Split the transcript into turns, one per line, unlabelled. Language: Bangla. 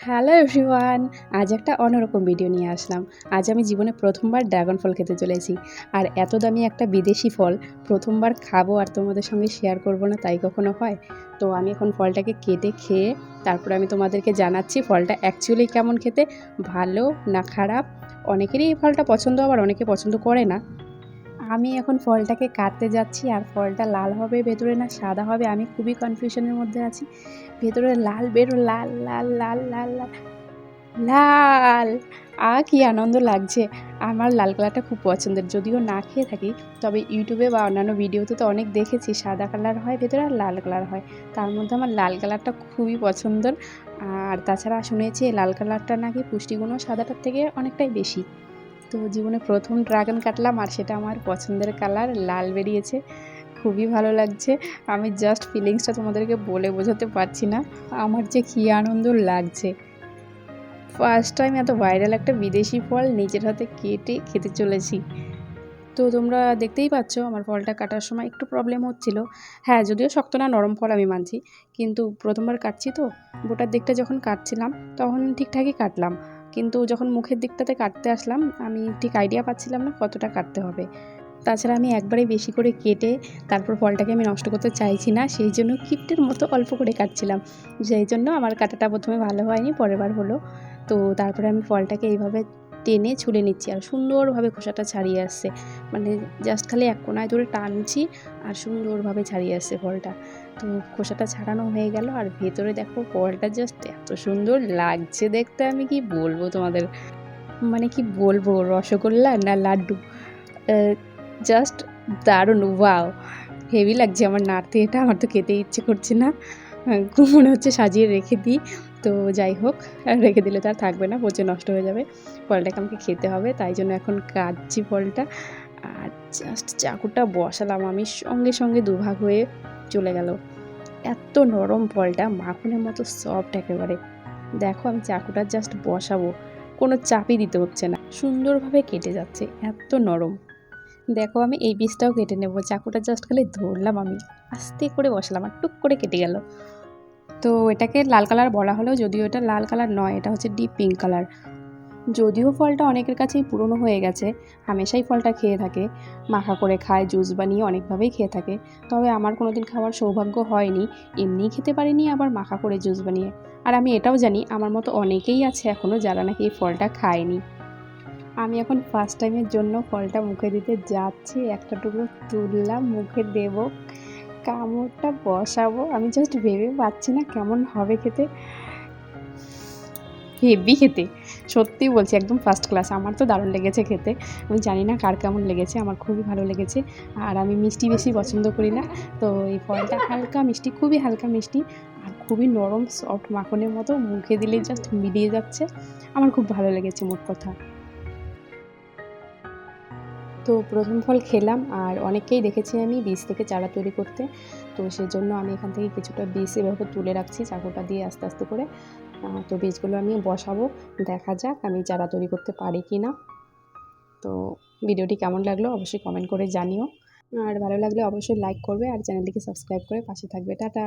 হ্যালো এভরিওয়ান, আজ একটা অন্যরকম ভিডিও নিয়ে আসলাম। আজ আমি জীবনে প্রথমবার ড্রাগন ফল খেতে চলেছি। আর এত দামি একটা বিদেশি ফল প্রথমবার খাবো আর তোমাদের সঙ্গে শেয়ার করব না, তাই কখনো হয়? তো আমি এখন ফলটাকে কেটে খেয়ে তারপরে আমি তোমাদেরকে জানাচ্ছি ফলটা অ্যাকচুয়ালি কেমন খেতে, ভালো না খারাপ। অনেকেরই এই ফলটা পছন্দ, আবার অনেকে পছন্দ করে না। আমি এখন ফলটাকে কাটতে যাচ্ছি আর ফলটা লাল হবে ভেতরে না সাদা হবে, আমি খুবই কনফিউশনের মধ্যে আছি। ভেতরে লাল বেরো, লাল লাল লাল লাল লাল লাল! কি আনন্দ লাগছে! আমার লাল কালারটা খুব পছন্দের। যদিও না খেয়ে থাকি, তবে ইউটিউবে বা অন্যান্য ভিডিওতে তো অনেক দেখেছি সাদা কালার হয় ভেতরে আর লাল কালার হয়। তার মধ্যে আমার লাল কালারটা খুবই পছন্দের। আর তাছাড়া শুনেছি এই লাল কালারটা নাকি পুষ্টিগুণও সাদাটার থেকে অনেকটাই বেশি। তো জীবনে প্রথম ড্রাগন কাটলাম আর সেটা আমার পছন্দের কালার লাল বেরিয়েছে। খুবই ভালো লাগছে। আমি জাস্ট ফিলিংসটা তোমাদেরকে বলে বোঝাতে পারছি না। আমার যে কী আনন্দ লাগছে! ফার্স্ট টাইম এত ভাইরাল একটা বিদেশি ফল নিজের হাতে কেটে খেতে চলেছি। তো তোমরা দেখতেই পাচ্ছ আমার ফলটা কাটার সময় একটু প্রবলেম হচ্ছিল। হ্যাঁ, যদিও শক্ত না নরম ফল আমি মানছি, কিন্তু প্রথমবার কাটছি তো বোটার দিকটা যখন কাটছিলাম তখন ঠিকঠাকই কাটলাম, কিন্তু যখন মুখের দিকটাতে কাটতে আসলাম আমি ঠিক আইডিয়া পাচ্ছিলাম না কতটা কাটতে হবে। তাছাড়া আমি একবারেই বেশি করে কেটে তারপর ফলটাকে আমি নষ্ট করতে চাইছি না, সেই জন্য কিপ্টের মতো অল্প করে কাটছিলাম। সেই জন্য আমার কাটাটা প্রথমে ভালো হয়নি, পরের বার হলো। তো তারপরে আমি ফলটাকে এইভাবে টেনে ছুলে নিচ্ছি আর সুন্দরভাবে খোসাটা ছাড়িয়ে আসছে। মানে জাস্ট খালি এক কোণায় ধরে টানছি আর সুন্দরভাবে ছাড়িয়ে আসছে ফলটা। তো খোসাটা ছাড়ানো হয়ে গেল আর ভেতরে দেখো ফলটা জাস্ট এত সুন্দর লাগছে দেখতে, আমি কি বলবো তোমাদের। মানে কি বলবো, রসগোল্লা না লাড্ডু, জাস্ট দারুণ! ওয়াও! হেভি লাগছে আমার নাড়তে এটা, আমার তো খেতে ইচ্ছে করছে না। খুব মনে হচ্ছে সাজিয়ে রেখে দিই। তো যাই হোক, রেখে দিলে তো আর থাকবে না, পচে নষ্ট হয়ে যাবে। ফলটাকে আমাকে খেতে হবে, তাই জন্য এখন কাটছি ফলটা। আর জাস্ট চাকুটা বসালাম আমি, সঙ্গে সঙ্গে দুভাগ হয়ে চলে গেল। এত নরম ফলটা, মাখনের মতো সফট একেবারে। দেখো আমি চাকুটা জাস্ট বসাবো, কোনো চাপই দিতে হচ্ছে না, সুন্দরভাবে কেটে যাচ্ছে, এত নরম। দেখো আমি এই পিসটাও কেটে নেব, চাকুটা জাস্ট খালি ধরলাম আমি, আস্তে করে বসালাম আর টুক করে কেটে গেল। তো এটাকে লাল কালার বলা হলেও যদিও এটা লাল কালার নয়, এটা হচ্ছে ডিপ পিঙ্ক কালার। যদিও ফলটা অনেকের কাছেই পুরনো হয়ে গেছে, হামেশাই ফলটা খেয়ে থাকে, মাখা করে খায়, জুস বানিয়ে অনেকভাবেই খেয়ে থাকে। তবে আমার কোনোদিন খাওয়ার সৌভাগ্য হয়নি, এমনিই খেতে পারিনি আবার মাখা করে জুস বানিয়ে। আর আমি এটাও জানি আমার মতো অনেকেই আছে এখনও যারা নাকি এই ফলটা খায়নি। আমি এখন ফার্স্ট টাইমের জন্য ফলটা মুখে দিতে যাচ্ছি, একটা টুকরো তুললাম, মুখে দেব, কামড়টা বসাবো, আমি জাস্ট ভেবে পাচ্ছি না কেমন হবে খেতে। হেভি খেতে, সত্যি বলছি, একদম ফার্স্ট ক্লাস। আমার তো দারুণ লেগেছে খেতে, আমি জানি না কার কেমন লেগেছে, আমার খুবই ভালো লেগেছে। আর আমি মিষ্টি বেশি পছন্দ করি না, তো এই ফলটা হালকা মিষ্টি, খুবই হালকা মিষ্টি আর খুবই নরম সফট মাখনের মতো, মুখে দিলেই জাস্ট মিলিয়ে যাচ্ছে। আমার খুব ভালো লেগেছে মোট কথা। তো প্রথম ফল খেলাম আর অনেককেই দেখেছি আমি বীজ থেকে চারা তৈরি করতে। তো সেজন্য আমি এখান থেকে কিছুটা বীজ এভাবে তুলে রাখছি চাকুটা দিয়ে আস্তে আস্তে করে। তো বীজগুলো আমি বসাবো, দেখা যাক আমি চারা তৈরি করতে পারি কি না। তো ভিডিওটি কেমন লাগলো অবশ্যই কমেন্ট করে জানিও, আর ভালো লাগলে অবশ্যই লাইক করবে আর চ্যানেলটিকে সাবস্ক্রাইব করে পাশে থাকবে। টাটা।